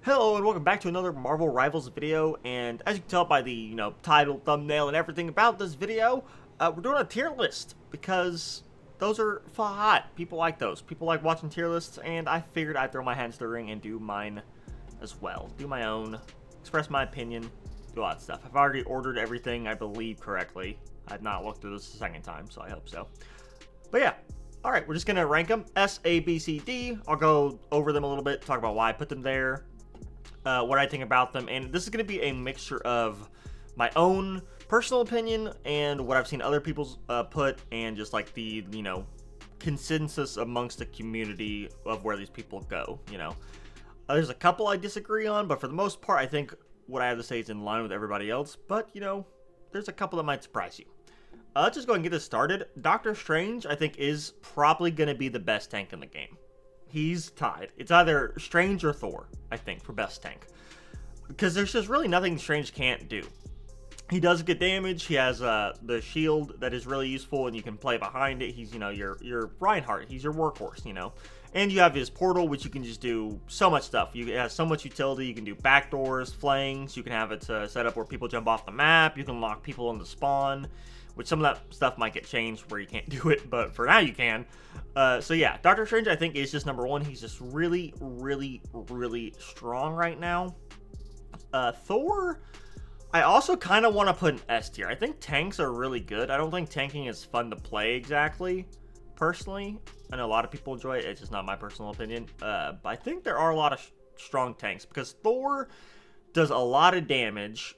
Hello and welcome back to another Marvel Rivals video, and as you can tell by the, title, thumbnail, and everything about this video, we're doing a tier list, because those are hot. People like those. People like watching tier lists, and I figured I'd throw my hands to the ring and do mine as well. Do my own, express my opinion, do a lot of stuff. I've already ordered everything, I believe, correctly. I've not looked through this a second time, so I hope so. But yeah. Alright, we're just going to rank them, S, A, B, C, D. I'll go over them a little bit, talk about why I put them there. What I think about them, and this is going to be a mixture of my own personal opinion and what I've seen other people's put, and just like the, consensus amongst the community of where these people go, There's a couple I disagree on, but for the most part, I think what I have to say is in line with everybody else, but, there's a couple that might surprise you. Let's just go and get this started. Doctor Strange, I think, is probably going to be the best tank in the game. He's tied. It's either Strange or Thor, I think, for best tank. Because there's just really nothing Strange can't do. He does good damage. He has the shield that is really useful, and you can play behind it. He's, your Reinhardt. He's your workhorse, And you have his portal, which you can just do so much stuff. It has so much utility. You can do backdoors, flanks. You can have it set up where people jump off the map. You can lock people into spawn. Which some of that stuff might get changed where you can't do it, but for now you can. So yeah, Doctor Strange I think is just number one. He's just really, really, really strong right now. Thor, I also kind of want to put an S tier. I think tanks are really good. I don't think tanking is fun to play exactly, personally. I know a lot of people enjoy it. It's just not my personal opinion. But I think there are a lot of strong tanks because Thor does a lot of damage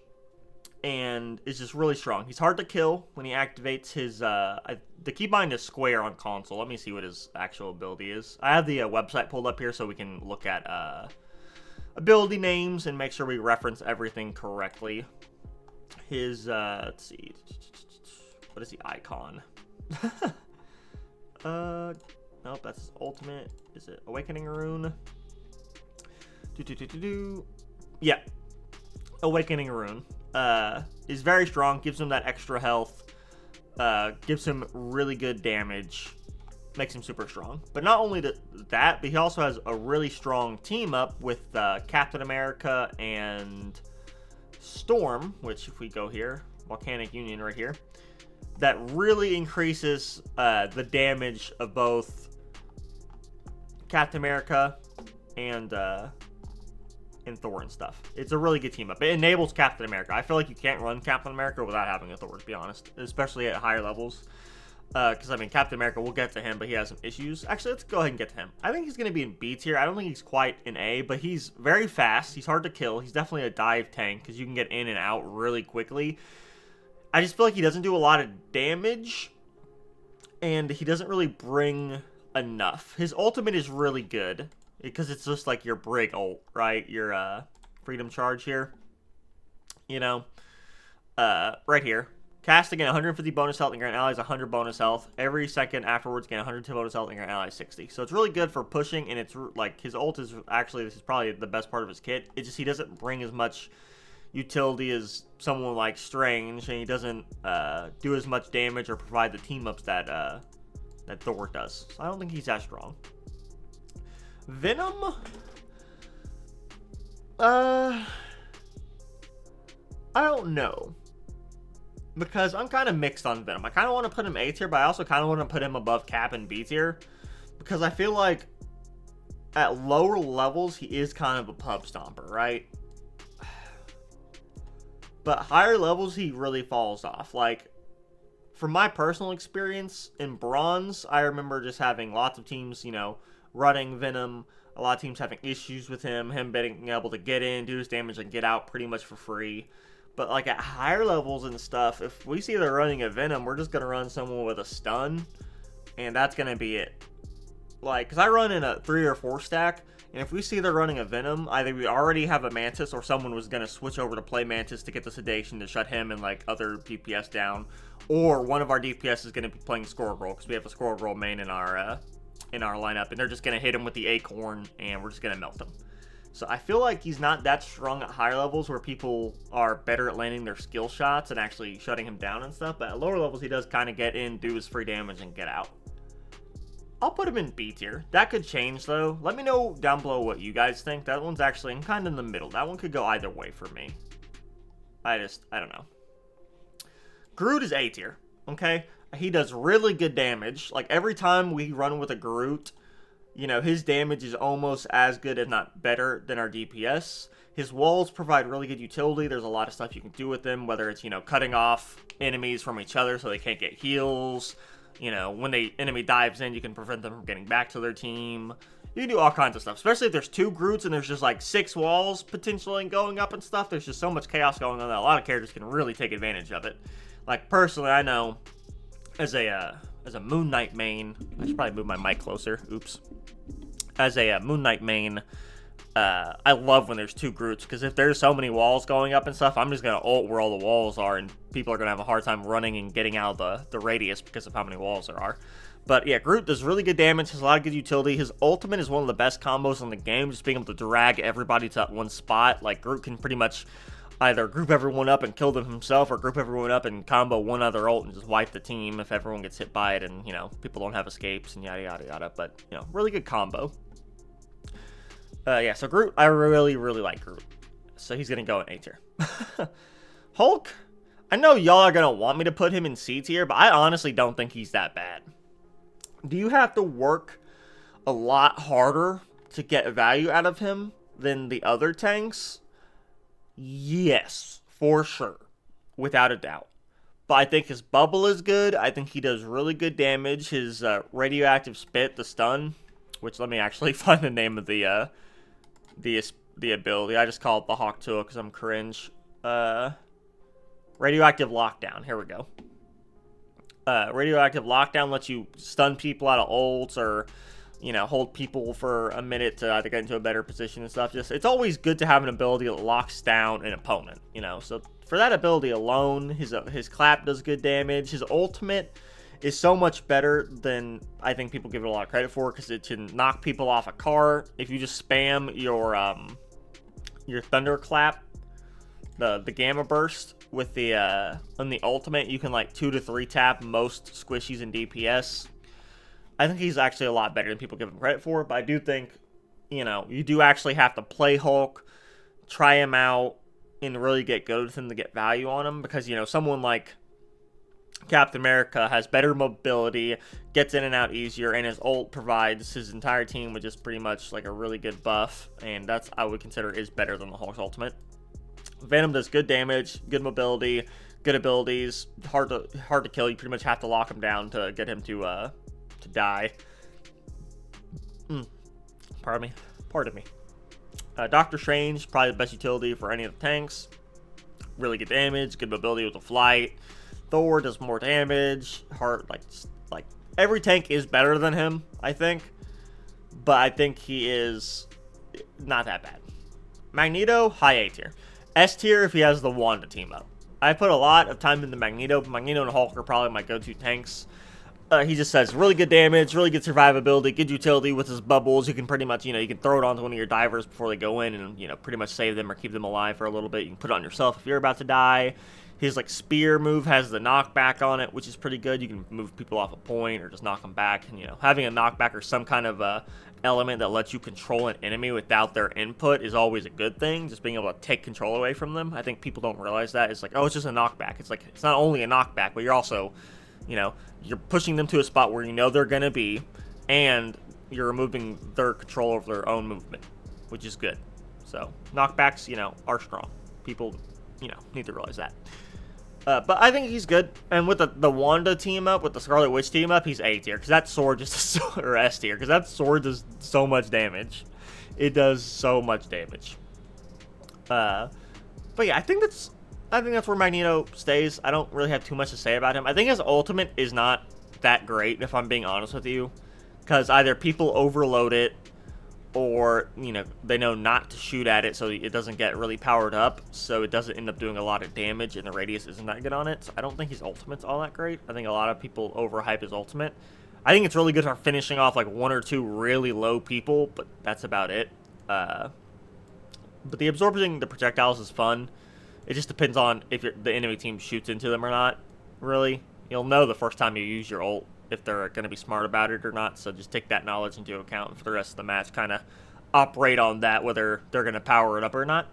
and is just really strong. He's hard to kill when he activates his, the keybind is square on console. Let me see what his actual ability is. I have the website pulled up here so we can look at ability names and make sure we reference everything correctly. His, let's see, what is the icon? Nope, that's his ultimate. Is it Awakening Rune? Yeah, Awakening Rune. Is very strong, gives him that extra health, gives him really good damage, makes him super strong. But not only that, but he also has a really strong team up with Captain America and Storm, which if we go here, Volcanic Union right here, that really increases the damage of both Captain America and Thor and stuff. It's a really good team up. It enables Captain America. I feel like you can't run Captain America without having a Thor, to be honest, especially at higher levels. Because, I mean, Captain America, we'll get to him, but he has some issues. Actually, let's go ahead and get to him. I think he's going to be in B tier. I don't think he's quite in A, but he's very fast. He's hard to kill. He's definitely a dive tank because you can get in and out really quickly. I just feel like he doesn't do a lot of damage, and he doesn't really bring enough. His ultimate is really good because it's just like your Brig ult, right? Your freedom charge here. Right here. Cast again 150 bonus health and grant allies 100 bonus health. Every second afterwards, gain 110 bonus health and grant allies 60. So it's really good for pushing, and it's like his ult is actually, this is probably the best part of his kit. It's just he doesn't bring as much utility as someone like Strange, and he doesn't do as much damage or provide the team ups that that Thor does. So I don't think he's that strong. Venom, I don't know, because I'm kind of mixed on Venom. I kind of want to put him A tier, but I also kind of want to put him above Cap and B tier, because I feel like at lower levels he is kind of a pub stomper, right? But higher levels he really falls off. Like, from my personal experience in Bronze, I remember just having lots of teams, running Venom, a lot of teams having issues with him being able to get in, do his damage, and get out pretty much for free. But like at higher levels and stuff, if we see they're running a Venom, we're just going to run someone with a stun, and that's going to be it. Like, because I run in a 3 or 4 stack, and if we see they're running a Venom, either we already have a Mantis, or someone was going to switch over to play Mantis to get the sedation to shut him and like other DPS down, or one of our DPS is going to be playing Squirrel Girl, because we have a Squirrel Girl main in our lineup, and they're just going to hit him with the Acorn, and we're just going to melt him. So I feel like he's not that strong at higher levels where people are better at landing their skill shots and actually shutting him down and stuff, but at lower levels he does kind of get in, do his free damage, and get out. I'll put him in B tier. That could change, though. Let me know down below what you guys think. That one's actually kind of in the middle. That one could go either way for me. I don't know. Groot is A tier, okay? He does really good damage. Like, every time we run with a Groot, you know, his damage is almost as good, if not better, than our DPS. His walls provide really good utility. There's a lot of stuff you can do with them, whether it's, you know, cutting off enemies from each other so they can't get heals. You know, when the enemy dives in, you can prevent them from getting back to their team. You can do all kinds of stuff, especially if there's 2 Groots and there's just like 6 walls potentially going up and stuff. There's just so much chaos going on that a lot of characters can really take advantage of it. Like, personally, I know as a Moon Knight main, I should probably move my mic closer. Oops. As a Moon Knight main, I love when there's 2 Groots, because if there's so many walls going up and stuff, I'm just going to ult where all the walls are, and people are going to have a hard time running and getting out of the radius because of how many walls there are. But yeah, Groot does really good damage, has a lot of good utility. His ultimate is one of the best combos in the game, just being able to drag everybody to that one spot. Like, Groot can pretty much either group everyone up and kill them himself, or group everyone up and combo one other ult and just wipe the team if everyone gets hit by it, and, you know, people don't have escapes and yada yada yada. But, you know, really good combo. Yeah, so Groot, I really, really like Groot. So he's going to go in A tier. Hulk, I know y'all are going to want me to put him in C tier, but I honestly don't think he's that bad. Do you have to work a lot harder to get value out of him than the other tanks? Yes, for sure. Without a doubt. But I think his bubble is good. I think he does really good damage. His radioactive spit, the stun, which let me actually find the name of the ability. I just call it the Hawk Tool because I'm cringe. Radioactive Lockdown. Here we go. Radioactive Lockdown lets you stun people out of ults, or, you know, hold people for a minute to either get into a better position and stuff. Just, it's always good to have an ability that locks down an opponent, you know. So for that ability alone, his clap does good damage. His ultimate is so much better than I think people give it a lot of credit for, because it can knock people off a car. If you just spam your thunderclap, the gamma burst with the on the ultimate, you can like 2 to 3 tap most squishies in DPS. I think he's actually a lot better than people give him credit for, but I do think, you know, you do actually have to play Hulk, try him out, and really get good with him to get value on him, because, you know, someone like Captain America has better mobility, gets in and out easier, and his ult provides his entire team with just pretty much like a really good buff, and that's, I would consider, is better than the Hulk's ultimate. Venom does good damage, good mobility, good abilities, hard to kill. You pretty much have to lock him down to get him to die. Pardon me. Doctor Strange, probably the best utility for any of the tanks. Really good damage, good mobility with the flight. Thor does more damage. Like every tank is better than him, I think. But I think he is not that bad. Magneto, high A tier. S tier if he has the Wanda team up. I put a lot of time into Magneto. Magneto and Hulk are probably my go-to tanks. He just has really good damage, really good survivability, good utility with his bubbles. You can pretty much, you know, you can throw it onto one of your divers before they go in and, you know, pretty much save them or keep them alive for a little bit. You can put it on yourself if you're about to die. His, like, spear move has the knockback on it, which is pretty good. You can move people off a point or just knock them back. And, you know, having a knockback or some kind of element that lets you control an enemy without their input is always a good thing. Just being able to take control away from them. I think people don't realize that. It's like, oh, it's just a knockback. It's like, it's not only a knockback, but you're also, you know, you're pushing them to a spot where you know they're going to be, and you're removing their control over their own movement, which is good. So, knockbacks, you know, are strong. People, you know, need to realize that. But I think he's good. And with the Wanda team up, with the Scarlet Witch team up, he's A tier. Because that sword just, or S tier. Because that sword does so much damage. It does so much damage. But yeah, I think that's where Magneto stays. I don't really have too much to say about him. I think his ultimate is not that great, if I'm being honest with you. Because either people overload it, or, you know, they know not to shoot at it, so it doesn't get really powered up, so it doesn't end up doing a lot of damage, and the radius isn't that good on it. So I don't think his ultimate's all that great. I think a lot of people overhype his ultimate. I think it's really good for finishing off, like, 1 or 2 really low people, but that's about it. But the absorbing the projectiles is fun. It just depends on if the enemy team shoots into them or not, really. You'll know the first time you use your ult if they're going to be smart about it or not. So just take that knowledge into account for the rest of the match. Kind of operate on that, whether they're going to power it up or not.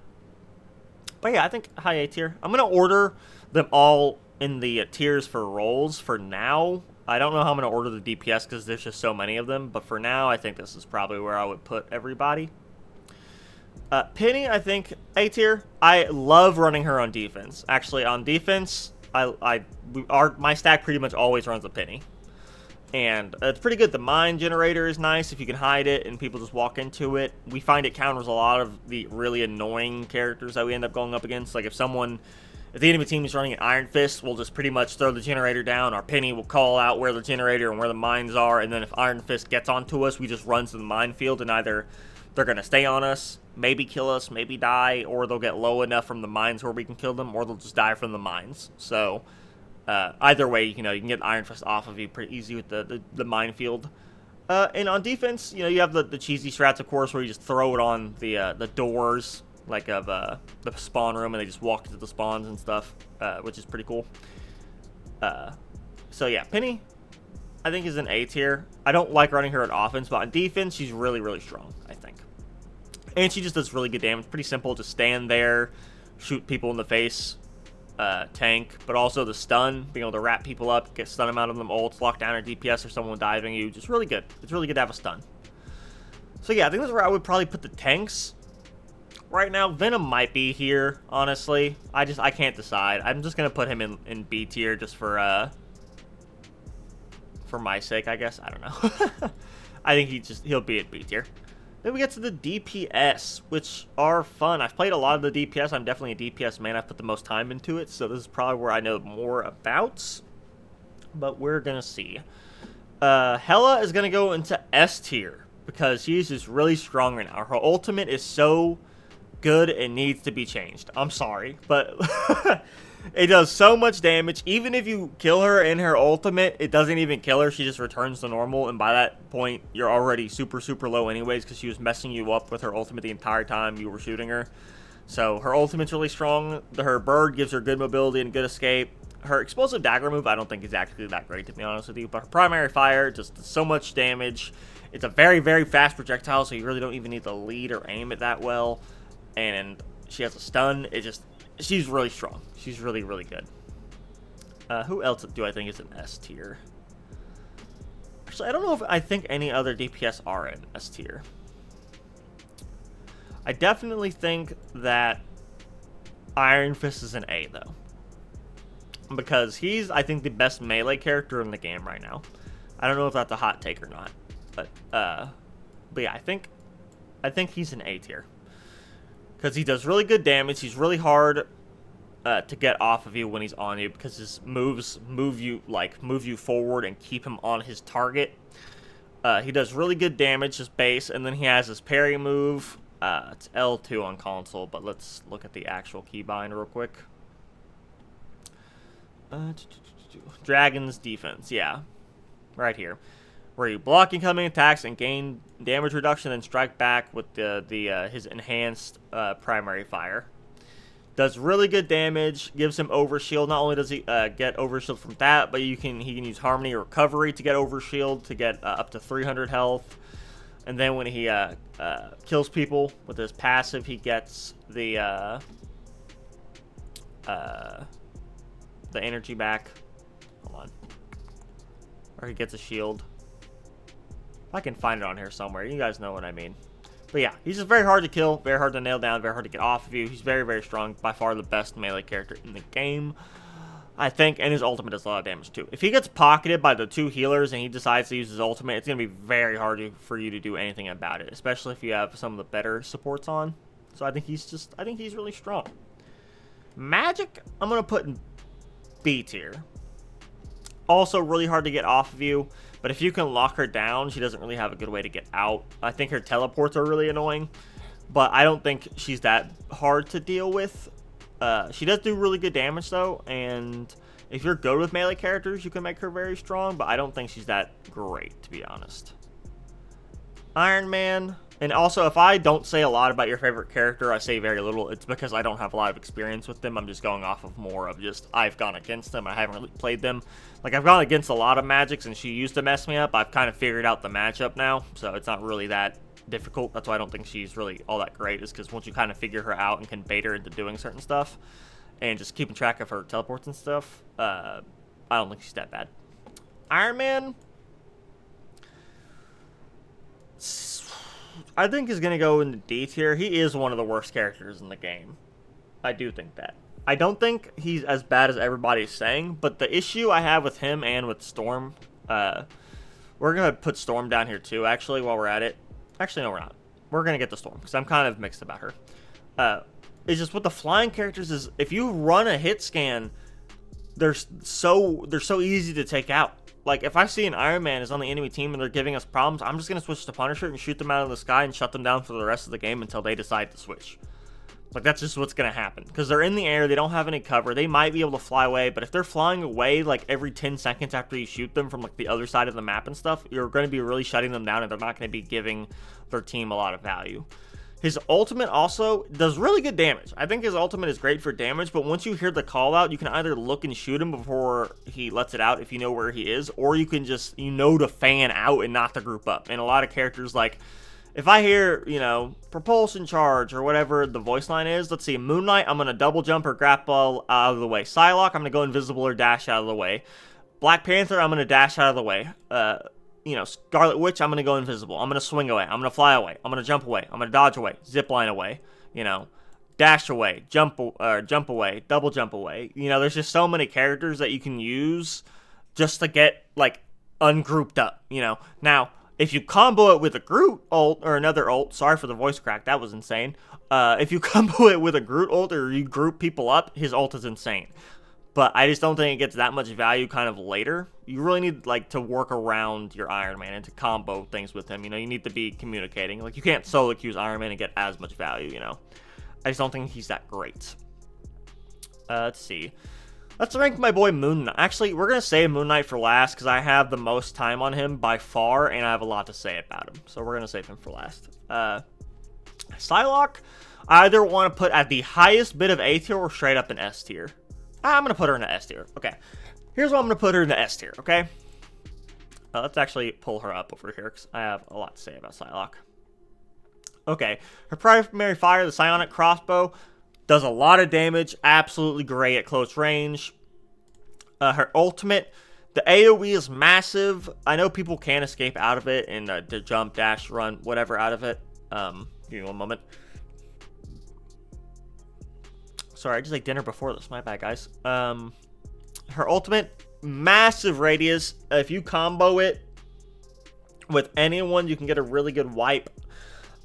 But yeah, I think high A tier. I'm going to order them all in the tiers for roles for now. I don't know how I'm going to order the DPS because there's just so many of them. But for now, I think this is probably where I would put everybody. Penny, I think A tier. I love running her on defense. Actually, on defense, my stack pretty much always runs a Penny. And it's pretty good. The mine generator is nice if you can hide it and people just walk into it. We find it counters a lot of the really annoying characters that we end up going up against. Like if the enemy team is running an Iron Fist, we'll just pretty much throw the generator down. Our Penny will call out where the generator and where the mines are, and then if Iron Fist gets onto us, we just run to the minefield, and either they're going to stay on us, maybe kill us, maybe die, or they'll get low enough from the mines where we can kill them, or they'll just die from the mines. So either way, you can get Iron Fist off of you pretty easy with the minefield. And on defense, you have the cheesy strats, of course, where you just throw it on the doors, like of the spawn room, and they just walk into the spawns and stuff, which is pretty cool. So yeah, Penny, I think, is an A tier. I don't like running her on offense, but on defense, she's really, really strong, I think. And she just does really good damage. Pretty simple, just stand there, shoot people in the face, tank, but also the stun, being able to wrap people up, stun them out of them ults, lock down a DPS or someone diving you, just really good. It's really good to have a stun. So yeah, I think that's where I would probably put the tanks. Right now, Venom might be here, honestly. I can't decide. I'm just going to put him in B tier just for my sake, I guess. I don't know. I think he'll be at B tier. Then we get to the DPS, which are fun. I've played a lot of the DPS. I'm definitely a DPS man. I've put the most time into it, so this is probably where I know more about. But we're going to see. Hela is going to go into S tier because she's just really strong right now. Her ultimate is so good, it needs to be changed. I'm sorry, but it does so much damage. Even if you kill her in her ultimate, it doesn't even kill her. She just returns to normal, and by that point, you're already super, super low anyways because she was messing you up with her ultimate the entire time you were shooting her. So her ultimate's really strong. Her bird gives her good mobility and good escape. Her explosive dagger move, I don't think is actually that great, to be honest with you, but her primary fire just does so much damage. It's a very, very fast projectile, so you really don't even need to lead or aim it that well. And she has a stun. She's really strong. She's really, really good. Who else do I think is an S tier? Actually, I don't know if I think any other DPS are in S tier. I definitely think that Iron Fist is an A, though. Because he's, I think, the best melee character in the game right now. I don't know if that's a hot take or not. But yeah, I think he's an A tier. Because he does really good damage. He's really hard to get off of you when he's on you, because his moves move you forward and keep him on his target. He does really good damage, his base, and then he has his parry move. It's L2 on console, but let's look at the actual keybind real quick. Dragon's defense, yeah, right here, where you block incoming attacks and gain damage reduction, then strike back with his enhanced primary fire. Does really good damage, gives him overshield. Not only does he get overshield from that, but he can use harmony or recovery to get overshield to get up to 300 health. And then when he kills people with his passive, he gets the energy back. Hold on. Or he gets a shield. I can find it on here somewhere. You guys know what I mean. But yeah, he's just very hard to kill, very hard to nail down, very hard to get off of you. He's very, very strong. By far the best melee character in the game, I think. And his ultimate does a lot of damage too. If he gets pocketed by the two healers and he decides to use his ultimate, it's going to be very hard for you to do anything about it. Especially if you have some of the better supports on. So I think he's really strong. Magic, I'm going to put in B tier. Also really hard to get off of you, but if you can lock her down, she doesn't really have a good way to get out. I think her teleports are really annoying, but I don't think she's that hard to deal with. She does do really good damage though, and if you're good with melee characters, you can make her very strong, but I don't think she's that great, to be honest. Iron Man, And also, if I don't say a lot about your favorite character, I say very little. It's because I don't have a lot of experience with them. I'm just going off of more of just I've gone against them. I haven't really played them. Like, I've gone against a lot of Magics, and she used to mess me up. I've kind of figured out the matchup now, so it's not really that difficult. That's why I don't think she's really all that great, is because once you kind of figure her out and can bait her into doing certain stuff and just keeping track of her teleports and stuff, I don't think she's that bad. Iron Man, I think is going to go into D tier. He is one of the worst characters in the game. I do think that. I don't think he's as bad as everybody's saying, but the issue I have with him and with Storm, we're going to put Storm down here too, actually, while we're at it. Actually, no, we're not. We're going to get the Storm, because I'm kind of mixed about her. It's just with the flying characters is, if you run a hit scan, they're so easy to take out. Like, if I see an Iron Man is on the enemy team and they're giving us problems, I'm just going to switch to Punisher and shoot them out of the sky and shut them down for the rest of the game until they decide to switch. Like, that's just what's going to happen. Because they're in the air, they don't have any cover, they might be able to fly away, but if they're flying away, like, every 10 seconds after you shoot them from, like, the other side of the map and stuff, you're going to be really shutting them down and they're not going to be giving their team a lot of value. His ultimate also does really good damage. I think his ultimate is great for damage, but once you hear the call out, you can either look and shoot him before he lets it out if you know where he is, or you can just, to fan out and not to group up. And a lot of characters, like, if I hear, propulsion charge or whatever the voice line is, let's see, Moon Knight, I'm going to double jump or grapple out of the way. Psylocke, I'm going to go invisible or dash out of the way. Black Panther, I'm going to dash out of the way. Scarlet Witch, I'm going to go invisible. I'm going to swing away. I'm going to fly away. I'm going to jump away. I'm going to dodge away. Zip line away. Dash away. Jump away. Double jump away. There's just so many characters that you can use just to get, like, ungrouped up, Now, if you combo it with a Groot ult or another ult, sorry for the voice crack, that was insane. If you combo it with a Groot ult or you group people up, his ult is insane. But I just don't think it gets that much value kind of later. You really need, like, to work around your Iron Man and to combo things with him. You need to be communicating. Like, you can't solo queue Iron Man and get as much value, I just don't think he's that great. Let's see. Let's rank my boy Moon Knight. Actually, we're going to save Moon Knight for last because I have the most time on him by far, and I have a lot to say about him. So we're going to save him for last. Psylocke, I either want to put at the highest bit of A tier or straight up in S tier. I'm going to put her in the S tier. Okay. Here's what I'm going to put her in the S tier, okay? Let's actually pull her up over here because I have a lot to say about Psylocke. Okay. Her primary fire, the Psionic Crossbow, does a lot of damage. Absolutely great at close range. Her ultimate, the AoE is massive. I know people can escape out of it and to jump, dash, run, whatever out of it. Give me one moment. Sorry, I just ate dinner before this. My bad, guys. Her ultimate, massive radius. If you combo it with anyone, you can get a really good wipe.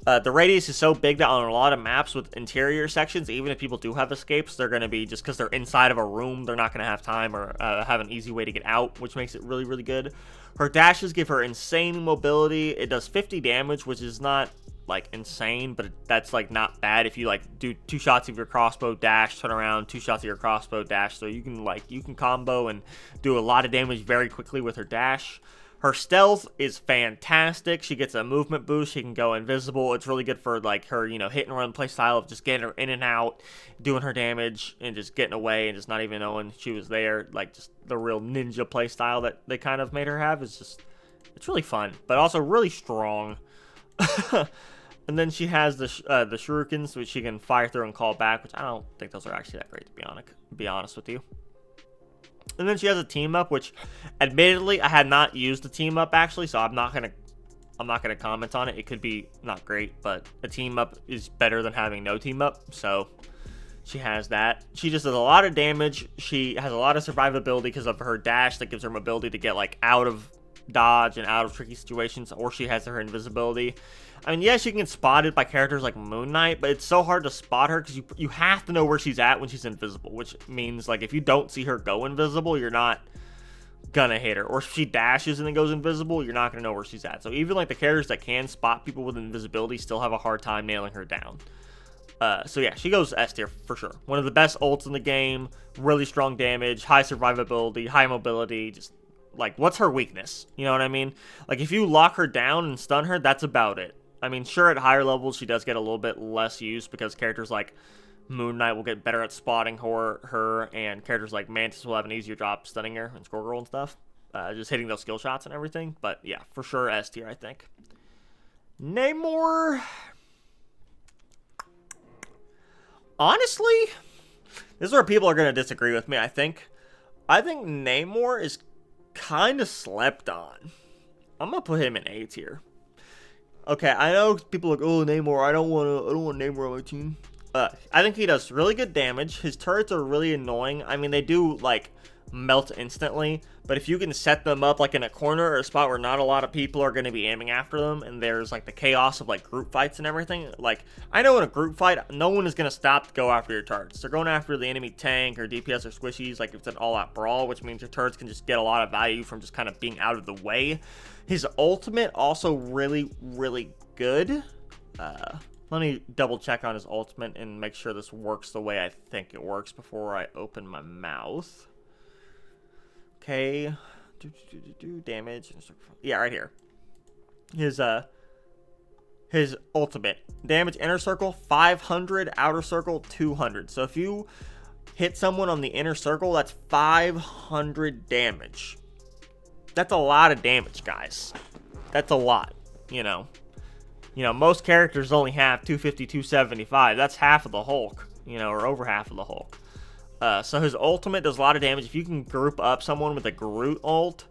The radius is so big that on a lot of maps with interior sections, even if people do have escapes, they're going to be, just because they're inside of a room, they're not going to have time or have an easy way to get out, which makes it really, really good. Her dashes give her insane mobility. It does 50 damage, which is not, like, insane, but that's, like, not bad if you, like, do 2 shots of your crossbow, dash, turn around, 2 shots of your crossbow, dash. So you can combo and do a lot of damage very quickly with her dash. Her stealth is fantastic. She gets a movement boost. She can go invisible. It's really good for, like, her, hit and run play style of just getting her in and out, doing her damage, and just getting away and just not even knowing she was there. Like, just the real ninja play style that they kind of made her have is just, it's really fun, but also really strong. And then she has the shurikens, which she can fire through and call back, which I don't think those are actually that great, to be honest with you. And then she has a team up, which, admittedly, I had not used the team up actually, so I'm not gonna comment on it. It could be not great, but a team up is better than having no team up. So she has that. She just does a lot of damage. She has a lot of survivability because of her dash that gives her mobility to get, like, out of dodge and out of tricky situations, or she has her invisibility. I mean, yeah, she can get spotted by characters like Moon Knight, but it's so hard to spot her because you have to know where she's at when she's invisible, which means, like, if you don't see her go invisible, you're not gonna hit her. Or if she dashes and then goes invisible, you're not gonna know where she's at. So even, like, the characters that can spot people with invisibility still have a hard time nailing her down. So yeah, she goes S tier for sure. One of the best ults in the game, really strong damage, high survivability, high mobility, just, like, what's her weakness? You know what I mean? Like, if you lock her down and stun her, that's about it. I mean, sure, at higher levels, she does get a little bit less use because characters like Moon Knight will get better at spotting her, and characters like Mantis will have an easier job stunning her and Squirrel Girl and stuff. Just hitting those skill shots and everything. But yeah, for sure S tier, I think. Namor. Honestly, this is where people are going to disagree with me, I think. I think Namor is kind of slept on. I'm going to put him in A tier. Okay, I know people are like, oh, Namor, I don't want Namor on my team. I think he does really good damage. His turrets are really annoying. I mean, they do, like, melt instantly, but if you can set them up, like, in a corner or a spot where not a lot of people are going to be aiming after them, and there's, like, the chaos of, like, group fights and everything, like, I know in a group fight, no one is going to stop to go after your turrets. They're going after the enemy tank or DPS or squishies, like, it's an all-out brawl, which means your turrets can just get a lot of value from just kind of being out of the way. His ultimate also really, really good. Let me double check on his ultimate and make sure this works the way I think it works before I open my mouth. Okay. Damage. Yeah, right here. His ultimate. Damage inner circle 500, outer circle 200. So if you hit someone on the inner circle, that's 500 damage. That's a lot of damage, guys. That's a lot, you know. You know, most characters only have 250, 275. That's half of the Hulk, you know, or over half of the Hulk. So his ultimate does a lot of damage. If you can group up someone with a Groot ult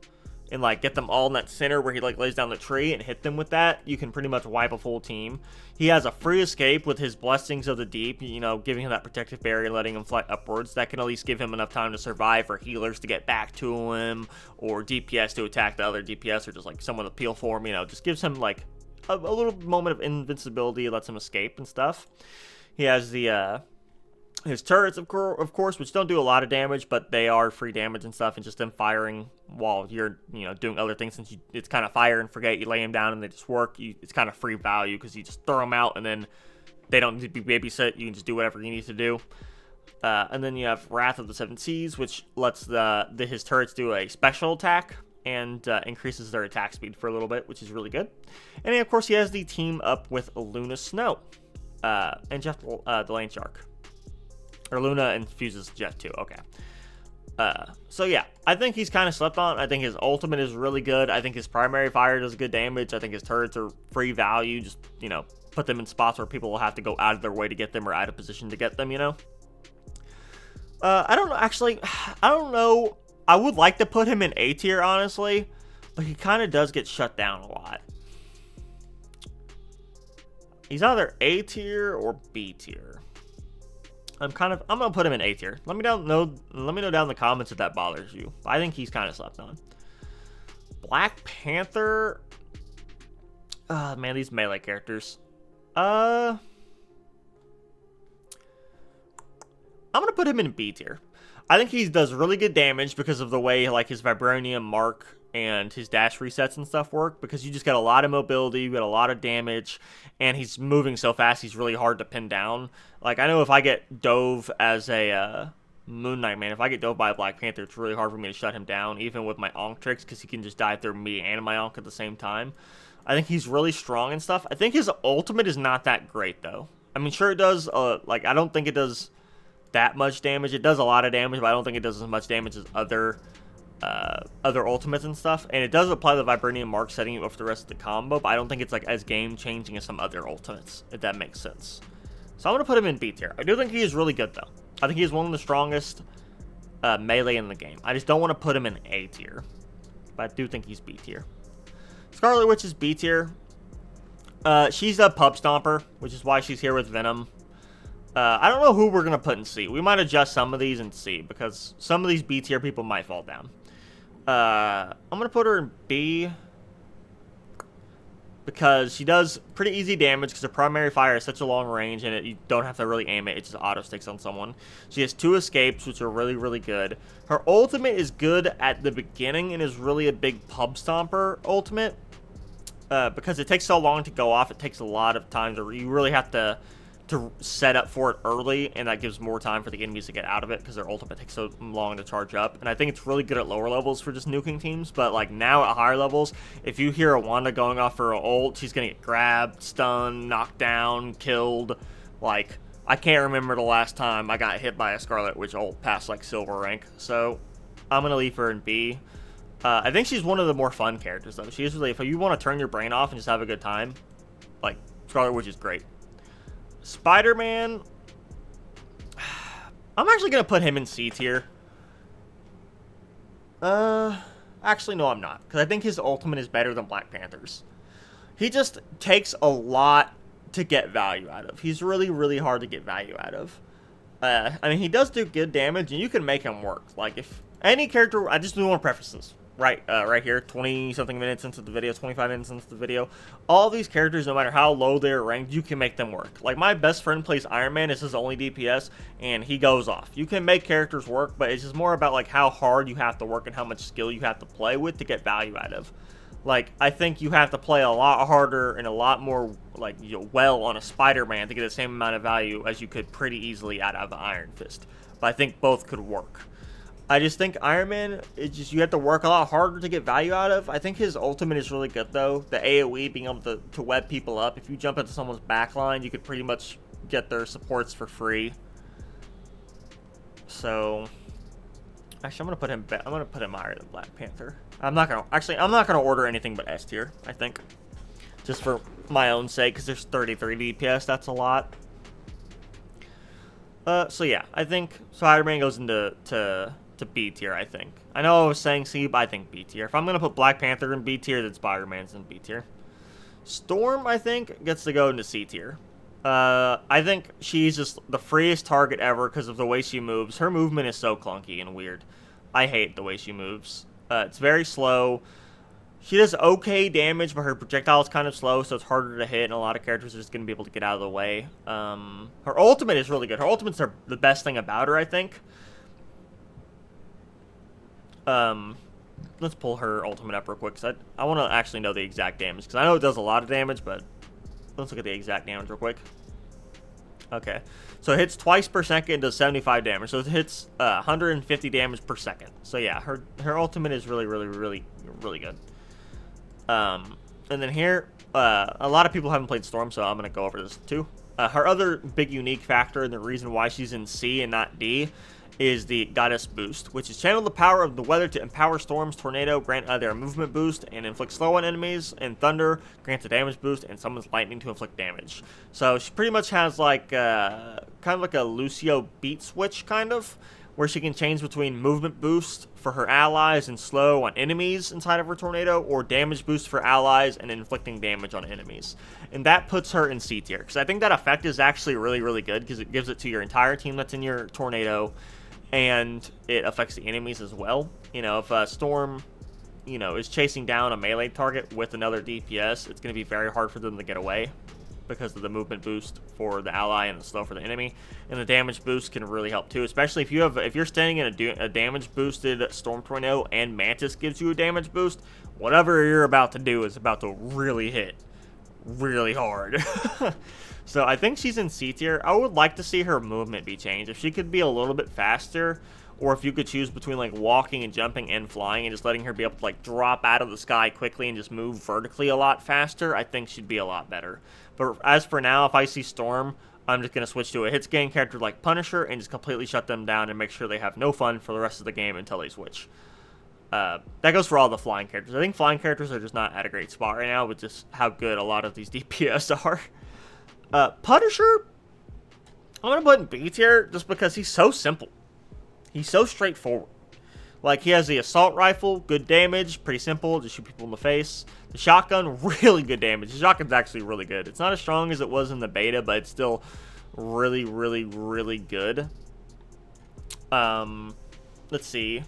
and, like, get them all in that center where he, like, lays down the tree and hit them with that, you can pretty much wipe a full team. He has a free escape with his Blessings of the Deep, you know, giving him that protective barrier, letting him fly upwards. That can at least give him enough time to survive for healers to get back to him, or DPS to attack the other DPS, or just, like, someone to peel for him, you know. Just gives him, like, a little moment of invincibility, lets him escape and stuff. He has the his turrets, of course, which don't do a lot of damage, but they are free damage and stuff, and just them firing while you're, you know, doing other things. Since it's kind of fire and forget, you lay them down and they just work. It's kind of free value because you just throw them out and then they don't need to be babysit. You can just do whatever you need to do. And then you have Wrath of the Seven Seas, which lets his turrets do a special attack and increases their attack speed for a little bit, which is really good. And then, of course, he has the team up with Luna Snow and Jeff the Lane Shark. Or Luna infuses Jeff too. Okay. So yeah, I think he's kind of slept on. I think his ultimate is really good. I think his primary fire does good damage. I think his turrets are free value. Just, you know, put them in spots where people will have to go out of their way to get them or out of position to get them, you know. I don't know. Actually, I don't know. I would like to put him in A tier, honestly, but he kind of does get shut down a lot. He's either A tier or B tier. I'm gonna put him in A tier. Let me know down in the comments if that bothers you. I think he's kind of slept on. Black Panther. Man, these melee characters. I'm gonna put him in B tier. I think he does really good damage because of the way, like, his Vibranium Mark and his dash resets and stuff work, because you just got a lot of mobility, you got a lot of damage, and he's moving so fast he's really hard to pin down. Like, I know if I get dove as a Moon Knight, man, if I get dove by a Black Panther, it's really hard for me to shut him down, even with my Ankh tricks, because he can just dive through me and my Ankh at the same time. I think he's really strong and stuff. I think his ultimate is not that great, though. I mean, sure it does, like, I don't think it does that much damage. It does a lot of damage, but I don't think it does as much damage as other ultimates and stuff. And it does apply the Vibranium Mark, setting you up for the rest of the combo, but I don't think it's, like, as game-changing as some other ultimates, if that makes sense. So I'm going to put him in B tier. I do think he is really good, though. I think he's one of the strongest melee in the game. I just don't want to put him in A tier, but I do think he's B tier. Scarlet Witch is B tier. She's a pub stomper, which is why she's here with Venom. I don't know who we're going to put in C. We might adjust some of these in C, because some of these B tier people might fall down. I'm going to put her in B, because she does pretty easy damage, because her primary fire is such a long range, and you don't have to really aim it. It just auto-sticks on someone. She has 2 escapes, which are really, really good. Her ultimate is good at the beginning, and is really a big pub stomper ultimate. Because it takes so long to go off, it takes a lot of time to... You really have to to set up for it early, and that gives more time for the enemies to get out of it because their ultimate takes so long to charge up. And I think it's really good at lower levels for just nuking teams, but like now at higher levels, if you hear a Wanda going off for an ult, she's gonna get grabbed, stunned, knocked down, killed. Like, I can't remember the last time I got hit by a Scarlet Witch ult past like silver rank, so I'm gonna leave her in B. I think she's one of the more fun characters though. She's really, if you want to turn your brain off and just have a good time, like, Scarlet Witch is great. Spider-Man, I'm actually going to put him in C tier. Actually, no, I'm not. Because I think his ultimate is better than Black Panther's. He just takes a lot to get value out of. He's really, really hard to get value out of. I mean, he does do good damage, and you can make him work. Like, if any character, I just do want preferences. Right here, 20-something minutes into the video, 25 minutes into the video. All these characters, no matter how low they're ranked, you can make them work. Like, my best friend plays Iron Man, it's his only DPS, and he goes off. You can make characters work, but it's just more about, like, how hard you have to work and how much skill you have to play with to get value out of. Like, I think you have to play a lot harder and a lot more, like, well on a Spider-Man to get the same amount of value as you could pretty easily out of Iron Fist. But I think both could work. I just think Iron Man, it's just, you have to work a lot harder to get value out of. I think his ultimate is really good, though. The AoE, being able to web people up. If you jump into someone's backline, you could pretty much get their supports for free. So, actually, I'm gonna put him higher than Black Panther. I'm not gonna order anything but S tier, I think. Just for my own sake, because there's 33 DPS, that's a lot. So yeah, I think Spider-Man goes into B tier, I think. I know I was saying C, but I think B tier. If I'm going to put Black Panther in B tier, then Spider-Man's in B tier. Storm, I think, gets to go into C tier. I think she's just the freest target ever because of the way she moves. Her movement is so clunky and weird. I hate the way she moves. It's very slow. She does okay damage, but her projectile is kind of slow, so it's harder to hit, and a lot of characters are just going to be able to get out of the way. Her ultimate is really good. Her ultimate's the best thing about her, I think. Let's pull her ultimate up real quick, because I want to actually know the exact damage, because I know it does a lot of damage, but let's look at the exact damage real quick. Okay, so it hits twice per second and does 75 damage, so it hits 150 damage per second. So yeah, her ultimate is really, really, really, really good. And then here, a lot of people haven't played Storm, so I'm going to go over this too. Her other big unique factor, and the reason why she's in C and not D, is the Goddess Boost, which is channel the power of the weather to empower storms. Tornado grant their movement boost and inflict slow on enemies, and Thunder grants a damage boost and summons lightning to inflict damage. So she pretty much has like kind of like a Lucio beat switch, kind of, where she can change between movement boost for her allies and slow on enemies inside of her tornado, or damage boost for allies and inflicting damage on enemies. And that puts her in C tier, because I think that effect is actually really, really good, because it gives it to your entire team that's in your tornado, and it affects the enemies as well. You know, if a Storm, you know, is chasing down a melee target with another DPS, it's going to be very hard for them to get away because of the movement boost for the ally and the slow for the enemy. And the damage boost can really help too, especially if you're standing in a damage boosted Storm Tornado and Mantis gives you a damage boost. Whatever you're about to do is about to really hit really hard. So I think she's in C tier. I would like to see her movement be changed. If she could be a little bit faster, or if you could choose between like walking and jumping and flying, and just letting her be able to like drop out of the sky quickly and just move vertically a lot faster, I think she'd be a lot better. But as for now, if I see Storm, I'm just going to switch to a hit scan character like Punisher and just completely shut them down and make sure they have no fun for the rest of the game until they switch. That goes for all the flying characters. I think flying characters are just not at a great spot right now with just how good a lot of these DPS are. Punisher, I'm going to put in B tier just because he's so simple. He's so straightforward. Like, he has the assault rifle, good damage, pretty simple, just shoot people in the face. The shotgun, really good damage. The shotgun's actually really good. It's not as strong as it was in the beta, but it's still really, really, really good. Let's see.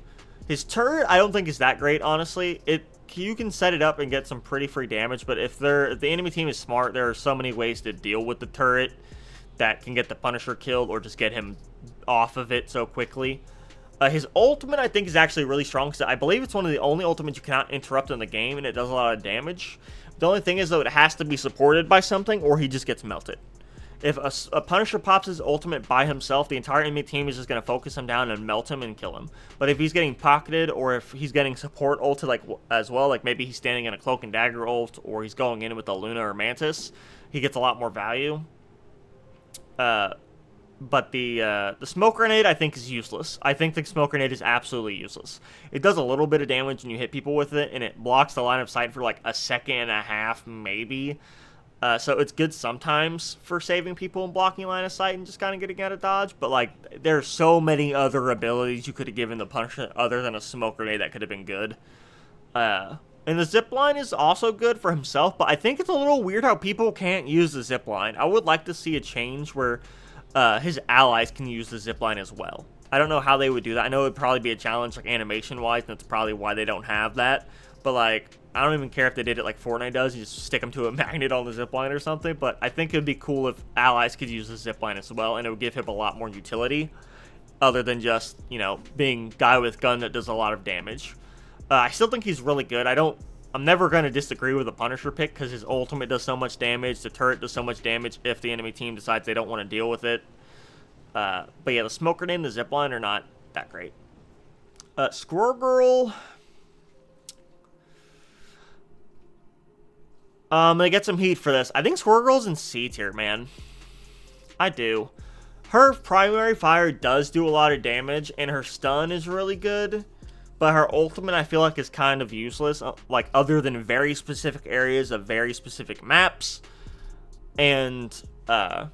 His turret, I don't think is that great, honestly. You can set it up and get some pretty free damage, but if the enemy team is smart, there are so many ways to deal with the turret that can get the Punisher killed or just get him off of it so quickly. His ultimate, I think, is actually really strong, because I believe it's one of the only ultimates you cannot interrupt in the game, and it does a lot of damage. The only thing is, though, it has to be supported by something, or he just gets melted. If a Punisher pops his ultimate by himself, the entire enemy team is just going to focus him down and melt him and kill him. But if he's getting pocketed, or if he's getting support ulted like as well, like maybe he's standing in a Cloak and Dagger ult, or he's going in with a Luna or Mantis, he gets a lot more value. But the Smoke Grenade, I think, is useless. I think the Smoke Grenade is absolutely useless. It does a little bit of damage when you hit people with it, and it blocks the line of sight for like a second and a half, maybe. So it's good sometimes for saving people and blocking line of sight and just kind of getting out of dodge. But like, there's so many other abilities you could have given the Punisher other than a Smoke Grenade that could have been good. And the Zipline is also good for himself, but I think it's a little weird how people can't use the Zipline. I would like to see a change where his allies can use the Zipline as well. I don't know how they would do that. I know it would probably be a challenge, like, animation-wise, and that's probably why they don't have that. But, like, I don't even care if they did it like Fortnite does. You just stick them to a magnet on the zipline or something. But I think it would be cool if allies could use the zipline as well, and it would give him a lot more utility, other than just, you know, being guy with gun that does a lot of damage. I still think he's really good. I'm never going to disagree with the Punisher pick, because his ultimate does so much damage, the turret does so much damage if the enemy team decides they don't want to deal with it. But yeah, the Smoke Grenade and the Zipline are not that great. Squirrel Girl... They get some heat for this. I think Squirrel Girl's in C tier, man. I do. Her primary fire does do a lot of damage, and her stun is really good. But her ultimate, I feel like, is kind of useless, like, other than very specific areas of very specific maps. And, I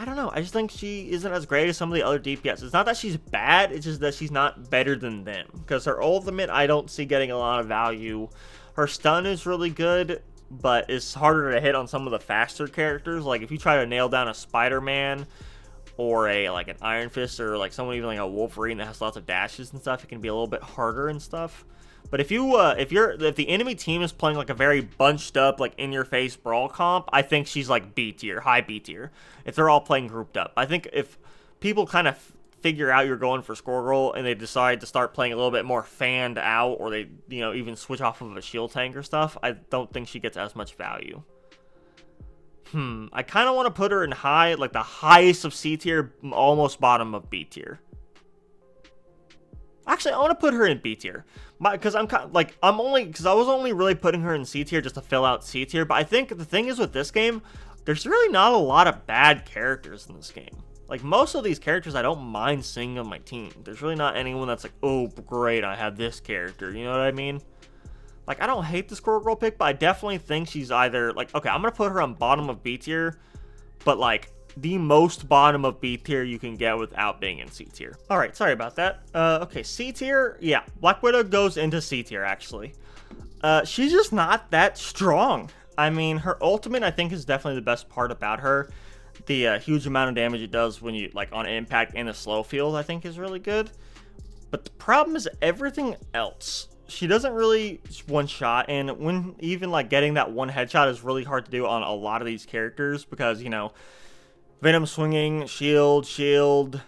don't know, I just think she isn't as great as some of the other DPS. It's not that she's bad, it's just that she's not better than them. Because her ultimate, I don't see getting a lot of value. Her stun is really good, but it's harder to hit on some of the faster characters. Like, if you try to nail down a Spider-Man, or an Iron Fist, or like someone even like a Wolverine that has lots of dashes and stuff, it can be a little bit harder and stuff. But if the enemy team is playing like a very bunched up, like in your face brawl comp, I think she's like B tier, high B tier. If they're all playing grouped up, I think if people kind of figure out you're going for Squirrel Girl and they decide to start playing a little bit more fanned out, or they, you know, even switch off of a shield tank or stuff, I don't think she gets as much value. I kind of want to put her in high, like the highest of C tier, almost bottom of B tier. Actually, I want to put her in B tier, because I was only really putting her in C tier just to fill out C tier. But I think the thing is with this game, there's really not a lot of bad characters in this game. Like, most of these characters, I don't mind seeing on my team. There's really not anyone that's like, oh, great, I have this character. You know what I mean? Like, I don't hate the Squirrel Girl pick, but I definitely think she's either, like, okay, I'm going to put her on bottom of B tier, but, like, the most bottom of B tier you can get without being in C tier. Alright, sorry about that. Okay, C tier, yeah, Black Widow goes into C tier, actually. She's just not that strong. I mean, her ultimate, I think, is definitely the best part about her. The huge amount of damage it does when you, like, on impact in the slow field, I think, is really good. But the problem is everything else. She doesn't really one-shot, and when even, like, getting that one headshot is really hard to do on a lot of these characters, because, you know, Venom swinging, shield,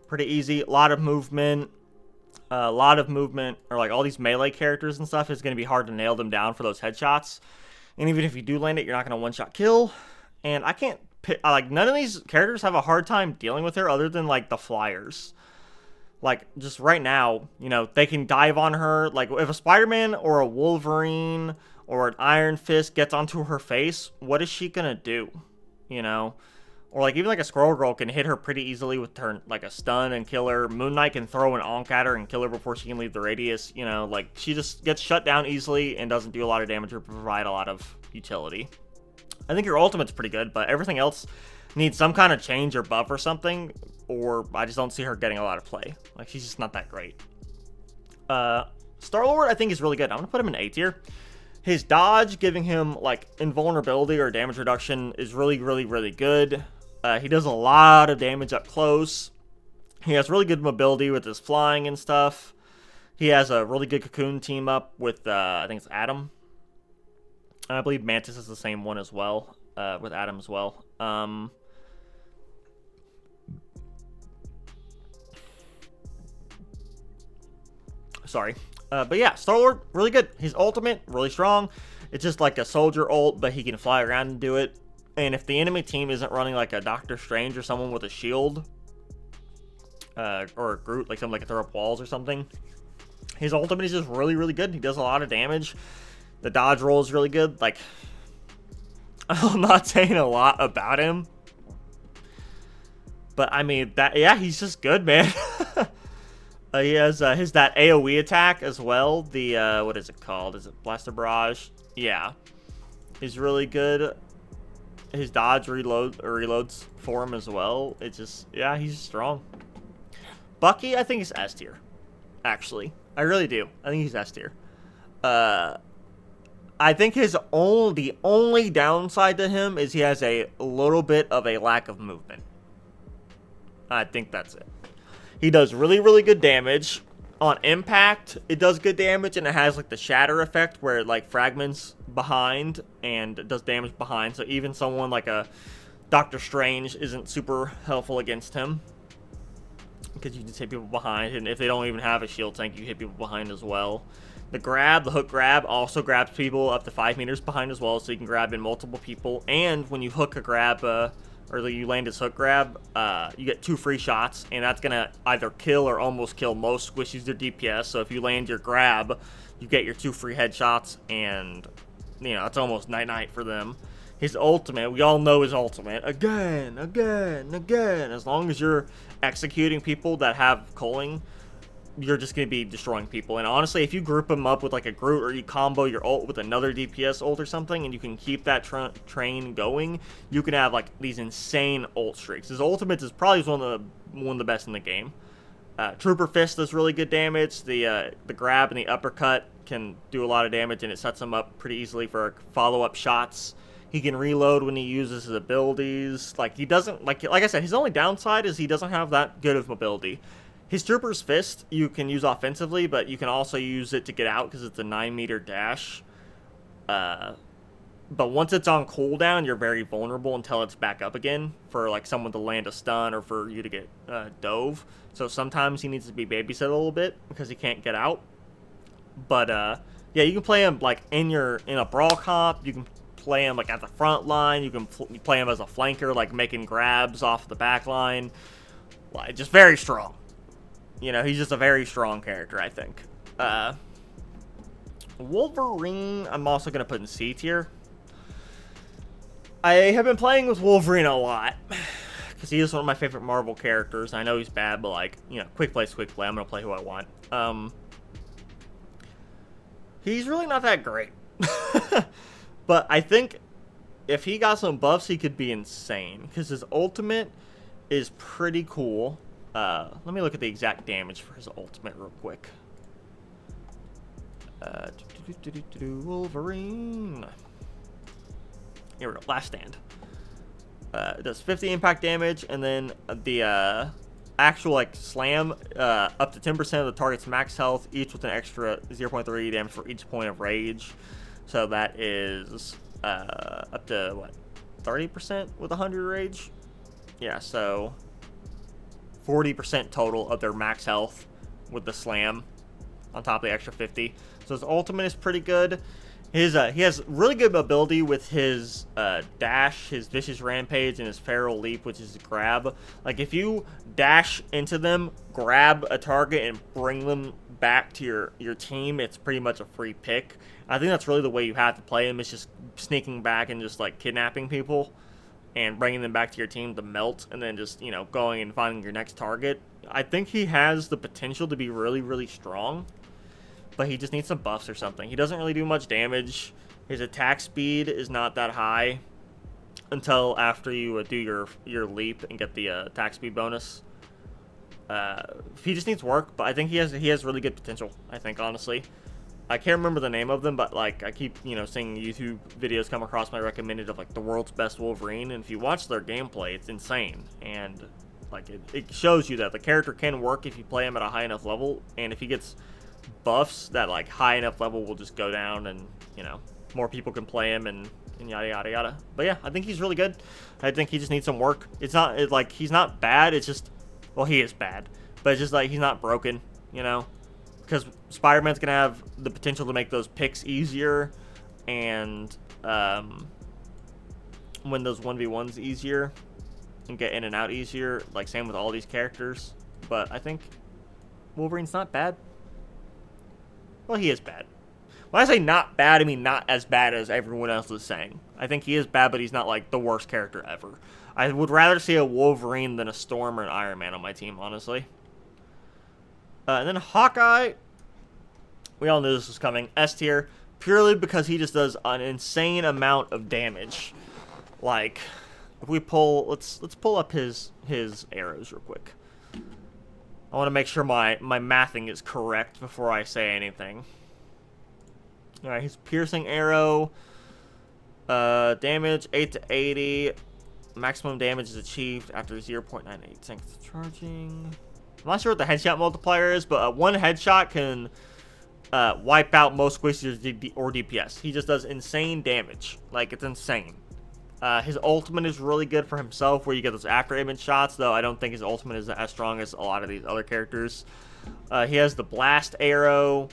pretty easy, a lot of movement, or, like, all these melee characters and stuff is going to be hard to nail them down for those headshots. And even if you do land it, you're not going to one-shot kill, and I can't pick, like, none of these characters have a hard time dealing with her other than, like, the flyers. Like, just right now, you know, they can dive on her. Like, if a Spider-Man or a Wolverine or an Iron Fist gets onto her face, what is she gonna do? You know? Or, like, even, like, a Squirrel Girl can hit her pretty easily with her, like, a stun and kill her. Moon Knight can throw an Onk at her and kill her before she can leave the radius. You know, like, she just gets shut down easily and doesn't do a lot of damage or provide a lot of utility. I think your ultimate's pretty good, but everything else needs some kind of change or buff or something, or I just don't see her getting a lot of play. Like, she's just not that great. Star-Lord, I think, is really good. I'm going to put him in A tier. His dodge, giving him, like, invulnerability or damage reduction, is really, really, really good. He does a lot of damage up close. He has really good mobility with his flying and stuff. He has a really good Cocoon team up with, I think it's Adam. And I believe Mantis is the same one as well, with Adam as well. Sorry. But yeah, Star-Lord, really good. His ultimate, really strong. It's just like a soldier ult, but he can fly around and do it. And if the enemy team isn't running like a Doctor Strange or someone with a shield, or a Groot, like something like a throw up walls or something, his ultimate is just really, really good. He does a lot of damage. The dodge roll is really good. Like, I'm not saying a lot about him, but I mean that. Yeah, he's just good, man. He has his that AOE attack as well. The what is it called? Is it Blaster Barrage? Yeah, he's really good. His dodge reloads for him as well. It's just, yeah, he's strong. Bucky, I think he's S tier. Actually, I really do. I think he's S tier. I think the only downside to him is he has a little bit of a lack of movement. I think that's it. He does really, really good damage. On impact, it does good damage, and it has like the shatter effect where it like fragments behind and does damage behind. So even someone like a Doctor Strange isn't super helpful against him, because you just hit people behind, and if they don't even have a shield tank, you hit people behind as well. The hook grab, also grabs people up to 5 meters behind as well, so you can grab in multiple people. And when you hook a grab, or you land his hook grab, you get 2 free shots, and that's gonna either kill or almost kill most squishies their DPS. So if you land your grab, you get your 2 free headshots, and you know it's almost night-night for them. His ultimate, we all know his ultimate. Again. As long as you're executing people that have culling, you're just going to be destroying people. And honestly, if you group them up with like a Groot, or you combo your ult with another DPS ult or something, and you can keep that train going, you can have like these insane ult streaks. His ultimate is probably one of the best in the game. Trooper Fist does really good damage. The grab and the uppercut can do a lot of damage, and it sets him up pretty easily for follow-up shots. He can reload when he uses his abilities. Like, he doesn't, like I said, his only downside is he doesn't have that good of mobility. His Trooper's Fist you can use offensively, but you can also use it to get out because it's a 9-meter dash. But once it's on cooldown, you're very vulnerable until it's back up again for like someone to land a stun or for you to get dove. So sometimes he needs to be babysat a little bit because he can't get out. But yeah, you can play him like in a brawl comp. You can play him like at the front line. You can play him as a flanker, like making grabs off the back line. Like, just very strong. You know, he's just a very strong character, I think. Wolverine, I'm also going to put in C tier. I have been playing with Wolverine a lot, because he is one of my favorite Marvel characters. I know he's bad, but like, you know, quick play. I'm going to play who I want. He's really not that great. But I think if he got some buffs, he could be insane, because his ultimate is pretty cool. Let me look at the exact damage for his ultimate real quick. Wolverine. Here we go. Last Stand. It does 50 impact damage, and then the actual like slam up to 10% of the target's max health, each with an extra 0.3 damage for each point of rage. So that is up to what, 30% with 100 rage? Yeah, so 40% total of their max health with the slam on top of the extra 50. So his ultimate is pretty good. He has really good mobility with his dash, his Vicious Rampage, and his Feral Leap, which is a grab. Like, if you dash into them, grab a target, and bring them back to your team, it's pretty much a free pick. I think that's really the way you have to play him. It's just sneaking back and just, like, kidnapping people and bringing them back to your team to melt, and then just, you know, going and finding your next target. I think he has the potential to be really, really strong, but he just needs some buffs or something. He doesn't really do much damage. His attack speed is not that high until after you do your leap and get the attack speed bonus. He just needs work, but I think he has really good potential, I think, honestly. I can't remember the name of them, but like I keep, you know, seeing YouTube videos come across my recommended of like the world's best Wolverine, and if you watch their gameplay, it's insane. And like it shows you that the character can work if you play him at a high enough level, and if he gets buffs, that like high enough level will just go down, and you know, more people can play him, and yada yada yada. But yeah, I think he's really good. I think he just needs some work. It's like he's not bad, it's just, well, he is bad, but it's just like he's not broken, you know, because Spider-Man's gonna have the potential to make those picks easier, and win those 1v1s easier and get in and out easier. Like, same with all these characters. But I think Wolverine's not bad. Well, he is bad. When I say not bad, I mean not as bad as everyone else is saying. I think he is bad, but he's not, like, the worst character ever. I would rather see a Wolverine than a Storm or an Iron Man on my team, honestly. And then Hawkeye, we all knew this was coming. S tier, purely because he just does an insane amount of damage. Like, if we pull, let's pull up his arrows real quick. I want to make sure my mathing is correct before I say anything. Alright, his piercing arrow, damage 8 to 80. Maximum damage is achieved after 0.98 seconds of charging. I'm not sure what the headshot multiplier is, but one headshot can wipe out most squishies or DPS. He just does insane damage. Like, it's insane. His ultimate is really good for himself, where you get those after image shots, though I don't think his ultimate is as strong as a lot of these other characters. He has the blast arrow,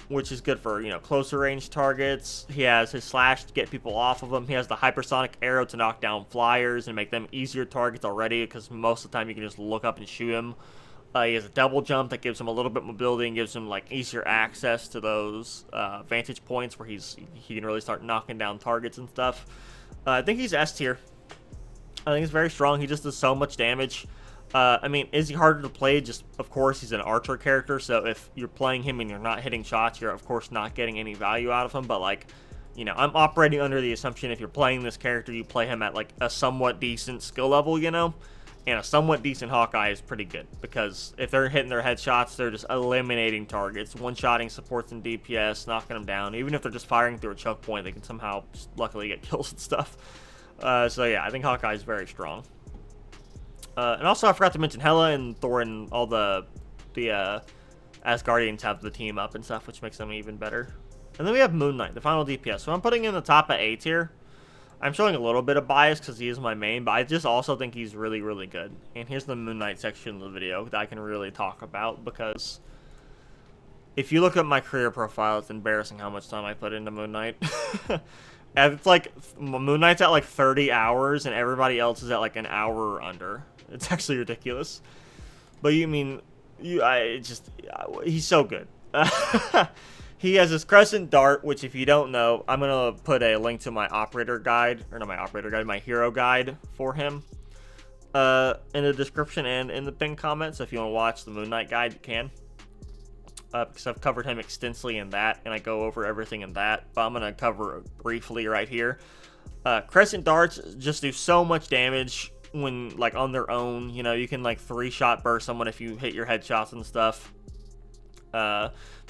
which is good for, you know, closer range targets. He has his slash to get people off of him. He has the hypersonic arrow to knock down flyers and make them easier targets already, because most of the time you can just look up and shoot him. He has a double jump that gives him a little bit mobility and gives him, like, easier access to those vantage points where he can really start knocking down targets and stuff. I think he's S tier. I think he's very strong. He just does so much damage. I mean, is he harder to play? Just, of course, he's an archer character, so if you're playing him and you're not hitting shots, you're, of course, not getting any value out of him. But, like, you know, I'm operating under the assumption if you're playing this character, you play him at, like, a somewhat decent skill level, you know? And a somewhat decent Hawkeye is pretty good, because if they're hitting their headshots, they're just eliminating targets, one-shotting supports and DPS, knocking them down. Even if they're just firing through a choke point, they can somehow just luckily get kills and stuff. So yeah, I think Hawkeye is very strong. And also, I forgot to mention Hela and Thor and all the Asgardians have the team up and stuff, which makes them even better. And then we have Moon Knight, the final DPS. So I'm putting him in the top at A tier. I'm showing a little bit of bias because he is my main, but I just also think he's really, really good. And here's the Moon Knight section of the video that I can really talk about, because if you look at my career profile, it's embarrassing how much time I put into Moon Knight. And it's like, Moon Knight's at like 30 hours, and everybody else is at like an hour or under. It's actually ridiculous. But he's so good. He has his Crescent Dart, which, if you don't know, I'm going to put a link to my operator guide, or not my operator guide, my hero guide for him in the description and in the pinned comment. So if you want to watch the Moon Knight guide, you can. Because I've covered him extensively in that, and I go over everything in that. But I'm going to cover it briefly right here. Crescent Darts just do so much damage when, like, on their own. You know, you can, like, 3-shot burst someone if you hit your headshots and stuff.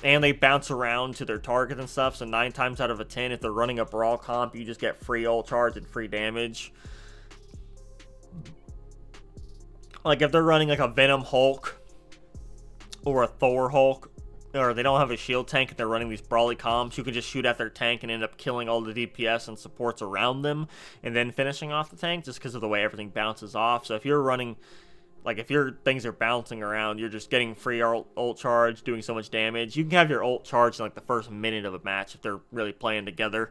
And they bounce around to their target and stuff, so 9 times out of 10, if they're running a brawl comp, you just get free ult charge and free damage. Like, if they're running like a Venom Hulk or a Thor Hulk, or they don't have a shield tank and they're running these brawly comps, you can just shoot at their tank and end up killing all the DPS and supports around them, and then finishing off the tank, just because of the way everything bounces off. So if you're running, like, if your things are bouncing around, you're just getting free ult charge, doing so much damage. You can have your ult charge in, like, the first minute of a match if they're really playing together.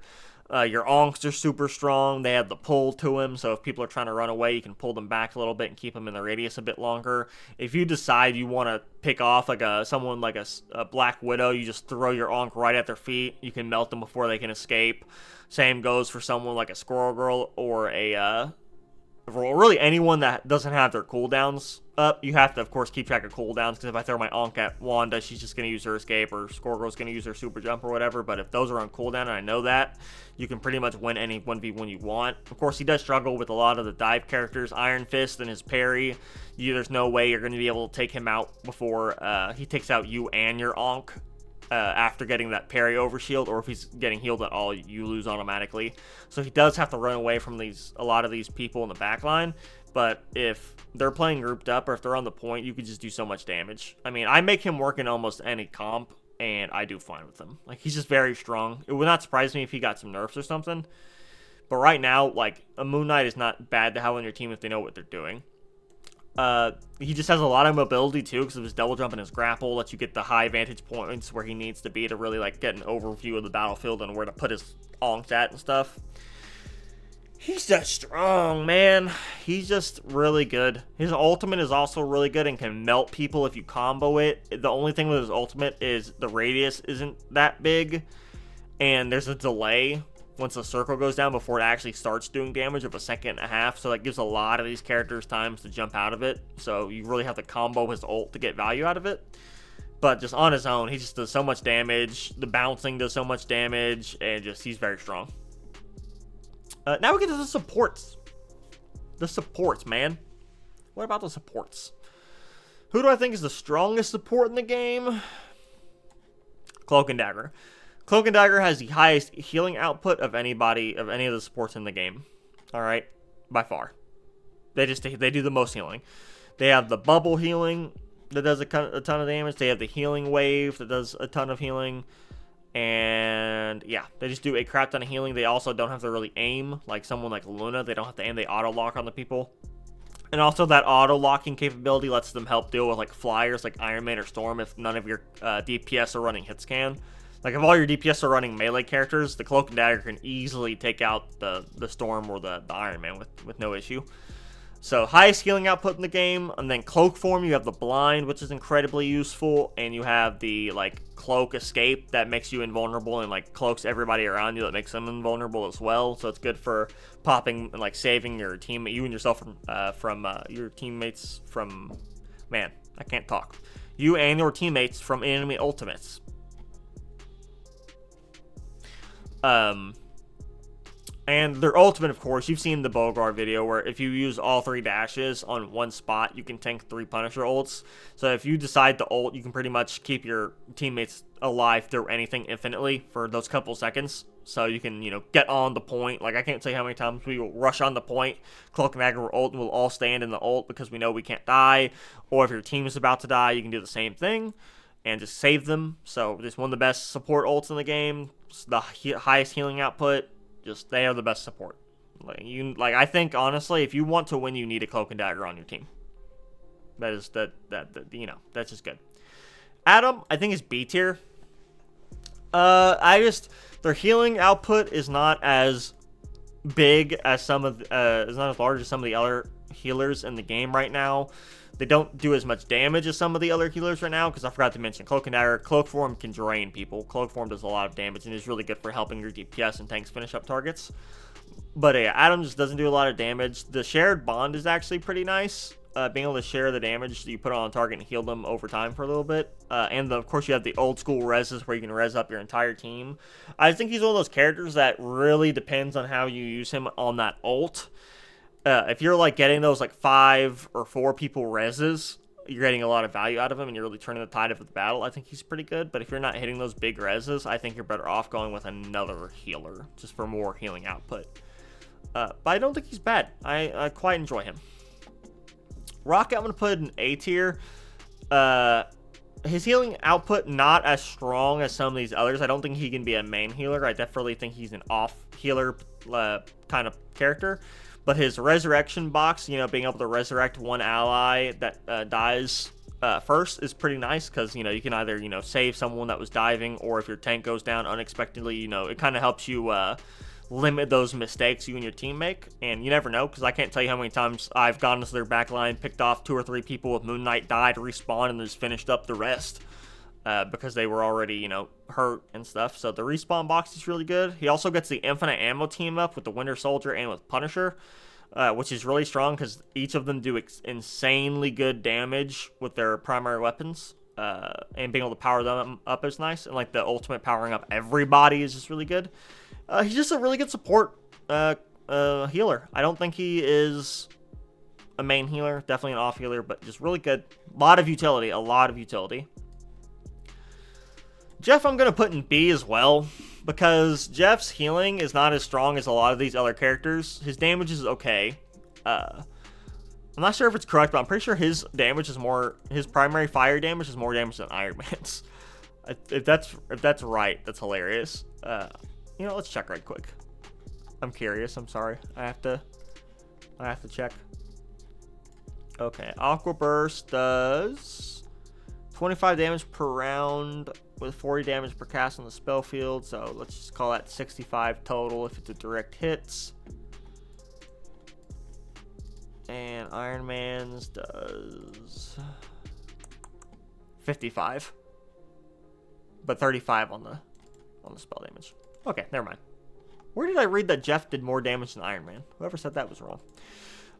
Your Onks are super strong. They have the pull to them, so if people are trying to run away, you can pull them back a little bit and keep them in the radius a bit longer. If you decide you want to pick off, like, someone like a Black Widow, you just throw your Onk right at their feet. You can melt them before they can escape. Same goes for someone like a Squirrel Girl or really anyone that doesn't have their cooldowns up. You have to, of course, keep track of cooldowns, because if I throw my Onk at Wanda, she's just going to use her escape, or Squirrel Girl's going to use her super jump or whatever. But if those are on cooldown, and I know that, you can pretty much win any 1v1 you want. Of course, he does struggle with a lot of the dive characters. Iron Fist and his parry, there's no way you're going to be able to take him out before he takes out you and your Onk. After getting that parry overshield, or if he's getting healed at all, you lose automatically. So he does have to run away from a lot of these people in the backline. But if they're playing grouped up, or if they're on the point, you could just do so much damage. I mean, I make him work in almost any comp, and I do fine with him. Like, he's just very strong. It would not surprise me if he got some nerfs or something. But right now, like, a Moon Knight is not bad to have on your team if they know what they're doing. He just has a lot of mobility too, because of his double jump and his grapple lets you get the high vantage points where he needs to be to really, like, get an overview of the battlefield and where to put his Onks at and stuff. He's just strong, man. He's just really good. His ultimate is also really good and can melt people if you combo it. The only thing with his ultimate is the radius isn't that big, and there's a delay once the circle goes down before it actually starts doing damage of 1.5 seconds. So that gives a lot of these characters times to jump out of it. So you really have to combo his ult to get value out of it. But just on his own, he just does so much damage. The bouncing does so much damage, and just he's very strong. Now we get to the supports. The supports, man. What about the supports? Who do I think is the strongest support in the game? Cloak and Dagger. Cloak and Dagger has the highest healing output of anybody, of any of the supports in the game. Alright? By far. They do the most healing. They have the bubble healing that does a ton of damage. They have the healing wave that does a ton of healing. And yeah, they just do a crap ton of healing. They also don't have to really aim like someone like Luna. They don't have to aim. They auto lock on the people. And also that auto locking capability lets them help deal with like flyers like Iron Man or Storm if none of your DPS are running hit scan. Like if all your DPS are running melee characters, the Cloak and Dagger can easily take out the Storm or the Iron Man with no issue. So highest healing output in the game, and then cloak form, you have the blind, which is incredibly useful, and you have the like cloak escape that makes you invulnerable and like cloaks everybody around you, that makes them invulnerable as well. So it's good for popping and like saving your teammate, you and yourself from your teammates from, man, I can't talk. You and your teammates from enemy ultimates. And their ultimate, of course, you've seen the Bogard video where if you use all 3 dashes on one spot, you can tank 3 Punisher ults. So if you decide to ult, you can pretty much keep your teammates alive through anything infinitely for those couple seconds. So you can, you know, get on the point. Like, I can't tell you how many times we will rush on the point, Cloak and Dagger will ult, and we'll all stand in the ult because we know we can't die. Or if your team is about to die, you can do the same thing and just save them. So just one of the best support ults in the game. It's the highest healing output. Just, they are the best support. I think, honestly, if you want to win, you need a Cloak and Dagger on your team. That's just good. Adam, I think, is B tier. Their healing output is not as big as is not as large as some of the other healers in the game right now. They don't do as much damage as some of the other healers right now, because I forgot to mention, Cloak and Dagger, Cloak Form can drain people. Cloak Form does a lot of damage and is really good for helping your DPS and tanks finish up targets. But yeah, Adam just doesn't do a lot of damage. The shared bond is actually pretty nice. Being able to share the damage that you put on a target and heal them over time for a little bit. Of course, you have the old school reses where you can res up your entire team. I think he's one of those characters that really depends on how you use him on that ult. If you're like getting those like 5 or 4 people reses, you're getting a lot of value out of him and you're really turning the tide of the battle. I think he's pretty good. But if you're not hitting those big reses, I think you're better off going with another healer just for more healing output. But I don't think he's bad. I quite enjoy him. Rocket, I'm going to put in A tier. His healing output not as strong as some of these others. I don't think he can be a main healer. I definitely think he's an off healer kind of character. But his resurrection box, you know, being able to resurrect one ally that dies first is pretty nice, because, you know, you can either, you know, save someone that was diving, or if your tank goes down unexpectedly, you know, it kind of helps you limit those mistakes you and your team make. And you never know, because I can't tell you how many times I've gone into their back line, picked off 2 or 3 people with Moon Knight, died, respawned, and just finished up the rest. Because they were already, you know, hurt and stuff. So the respawn box is really good. He also gets the infinite ammo team up with the Winter Soldier and with Punisher, which is really strong because each of them do insanely good damage with their primary weapons. And being able to power them up is nice. And like the ultimate powering up everybody is just really good. He's just a really good support healer. I don't think he is a main healer, definitely an off healer, but just really good. A lot of utility. Jeff, I'm going to put in B as well, because Jeff's healing is not as strong as a lot of these other characters. His damage is okay. I'm not sure if it's correct, but I'm pretty sure his primary fire damage is more damage than Iron Man's. If that's right, that's hilarious. You know, let's check right quick. I'm curious. I'm sorry. I have to check. Okay, Aqua Burst does 25 damage per round with 40 damage per cast on the spell field. So let's just call that 65 total if it's a direct hits. And Iron Man's does 55. But 35 on the spell damage. Okay, never mind. Where did I read that Jeff did more damage than Iron Man? Whoever said that was wrong.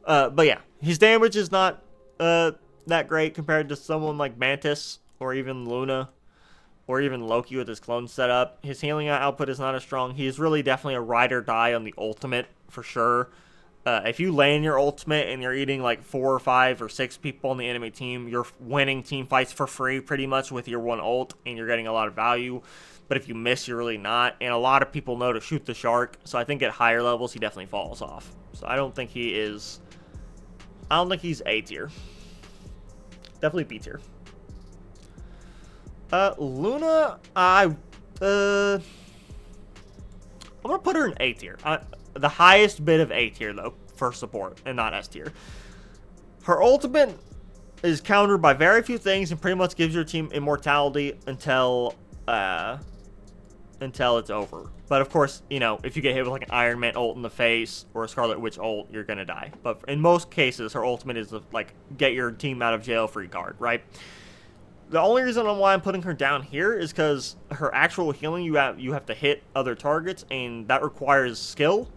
But yeah, his damage is not that great compared to someone like Mantis or even Luna or even Loki with his clone setup. His healing output is not as strong. He is really definitely a ride or die on the ultimate for sure. If you land your ultimate and you're eating like 4 or 5 or 6 people on the enemy team, you're winning team fights for free pretty much with your one ult, and you're getting a lot of value. But if you miss, you're really not. And a lot of people know to shoot the shark, so I think at higher levels he definitely falls off. So I don't think he is. I don't think he's A tier. Definitely B tier. Luna, I'm gonna put her in A tier. The highest bit of A tier though for support and not S tier. Her ultimate is countered by very few things and pretty much gives your team immortality until it's over. But of course, you know, if you get hit with like an Iron Man ult in the face or a Scarlet Witch ult, you're gonna die. But in most cases, her ultimate is like get your team out of jail free card, right? The only reason why I'm putting her down here is because her actual healing, you have to hit other targets, and that requires skill.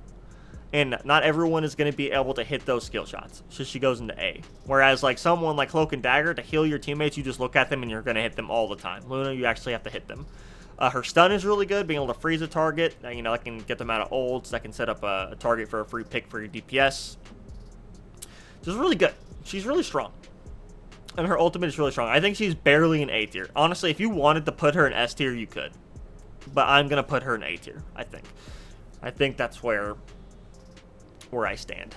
And not everyone is going to be able to hit those skill shots, so she goes into A. Whereas like someone like Cloak and Dagger, to heal your teammates, you just look at them and you're going to hit them all the time. Luna, you actually have to hit them. Her stun is really good, being able to freeze a target. You know, that can get them out of ults. That can set up a target for a free pick for your DPS. Just really good. She's really strong. And her ultimate is really strong. I think she's barely an A tier. Honestly, if you wanted to put her in S tier, you could. But I'm going to put her in A tier, I think. I think that's where I stand.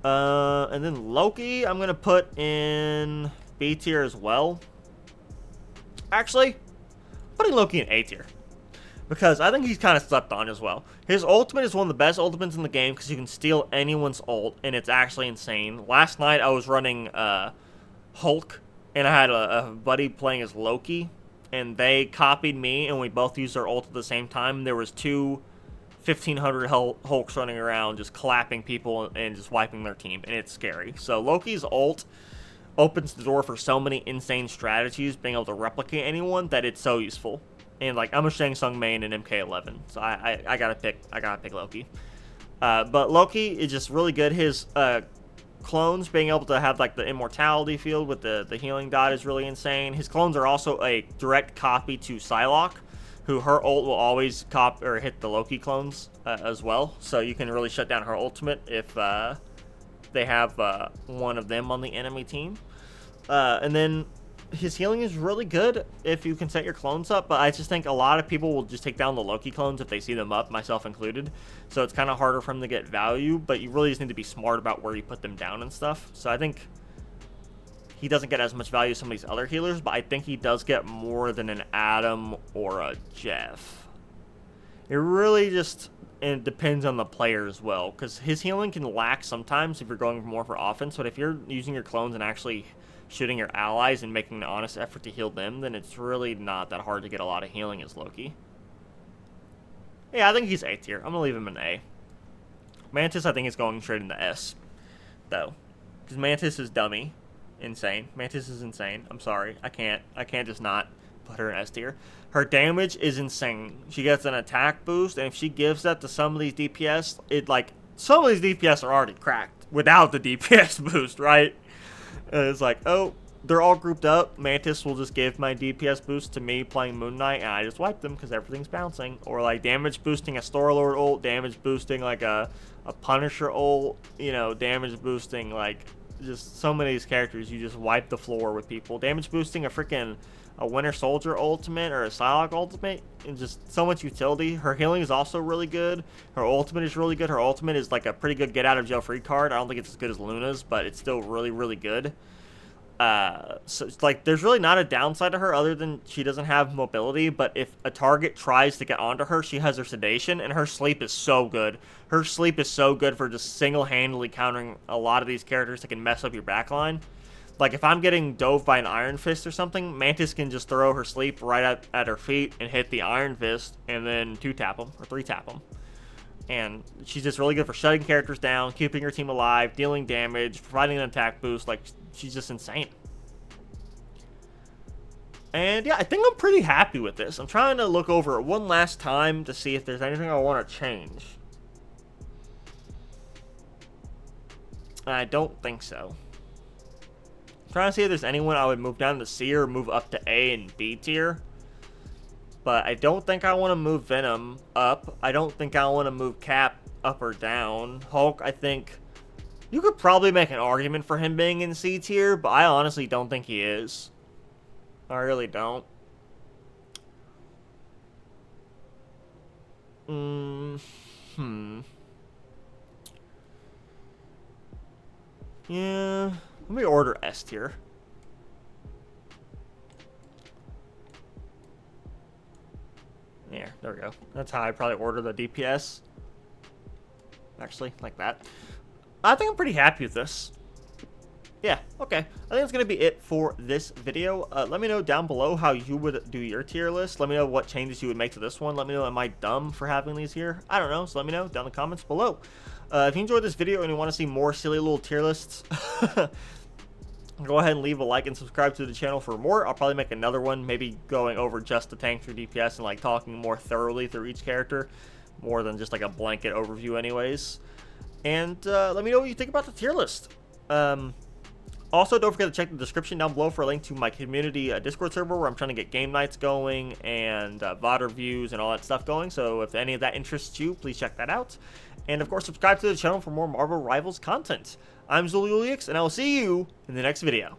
And then Loki, I'm going to put in B tier as well. Actually, putting Loki in A tier. Because I think he's kind of slept on as well. His ultimate is one of the best ultimates in the game because you can steal anyone's ult, and it's actually insane. Last night I was running Hulk, and I had a buddy playing as Loki, and they copied me, and we both used our ult at the same time. There was two 1,500 Hulks running around just clapping people and just wiping their team, and it's scary. So Loki's ult opens the door for so many insane strategies, being able to replicate anyone, that it's so useful. And like, I'm a Shang Tsung main in MK11, so I gotta pick Loki. But Loki is just really good. His clones being able to have like the immortality field with the healing dot is really insane. His clones are also a direct copy to Psylocke, who her ult will always hit the Loki clones as well. So you can really shut down her ultimate if they have one of them on the enemy team. And then his healing is really good if you can set your clones up, but I just think a lot of people will just take down the Loki clones if they see them up, myself included. So it's kind of harder for them to get value, but you really just need to be smart about where you put them down and stuff. So I think he doesn't get as much value as some of these other healers, but I think he does get more than an Adam or a Jeff. It really just depends on the player as well, because his healing can lack sometimes if you're going more for offense, but if you're using your clones and actually shooting your allies and making an honest effort to heal them, then it's really not that hard to get a lot of healing as Loki. Yeah, I think he's A tier. I'm going to leave him in A. Mantis, I think, is going straight into S, though. Because Mantis is dummy. Insane. Mantis is insane. I'm sorry. I can't just not put her in S tier. Her damage is insane. She gets an attack boost, and if she gives that to some of these DPS, some of these DPS are already cracked without the DPS boost, right? And it's like, oh, they're all grouped up. Mantis will just give my DPS boost to me playing Moon Knight, and I just wipe them because everything's bouncing. Or like damage boosting a Star-Lord ult, damage boosting like a Punisher ult, you know, damage boosting like just so many of these characters. You just wipe the floor with people. Damage boosting a Winter Soldier ultimate or a Psylocke ultimate, and just so much utility. Her healing is also really good. Her ultimate is really good. Her ultimate is like a pretty good get out of jail free card. I don't think it's as good as Luna's, but it's still really, really good. So it's like there's really not a downside to her other than she doesn't have mobility, but if a target tries to get onto her, she has her sedation, and her sleep is so good. Her sleep is so good for just single-handedly countering a lot of these characters that can mess up your backline. Like, if I'm getting dove by an Iron Fist or something, Mantis can just throw her sleep right at her feet and hit the Iron Fist and then 2-tap them or 3-tap them. And she's just really good for shutting characters down, keeping her team alive, dealing damage, providing an attack boost. Like, she's just insane. And yeah, I think I'm pretty happy with this. I'm trying to look over it one last time to see if there's anything I want to change. I don't think so. I'm trying to see if there's anyone I would move down to C or move up to A and B tier. But I don't think I want to move Venom up. I don't think I want to move Cap up or down. Hulk, I think you could probably make an argument for him being in C tier, but I honestly don't think he is. I really don't. Yeah, let me order S tier. There we go. That's how I probably order the DPS. Actually, like that. I think I'm pretty happy with this. Yeah, okay. I think that's going to be it for this video. Let me know down below how you would do your tier list. Let me know what changes you would make to this one. Let me know, am I dumb for having these here? I don't know, so let me know down in the comments below. If you enjoyed this video and you want to see more silly little tier lists, go ahead and leave a like and subscribe to the channel for more. I'll probably make another one, maybe going over just the tanks or DPS and like talking more thoroughly through each character, more than just like a blanket overview anyways. And let me know what you think about the tier list. Also, don't forget to check the description down below for a link to my community Discord server where I'm trying to get game nights going and VOD reviews and all that stuff going. So if any of that interests you, please check that out. And of course, subscribe to the channel for more Marvel Rivals content. I'm Zuliulix, and I will see you in the next video.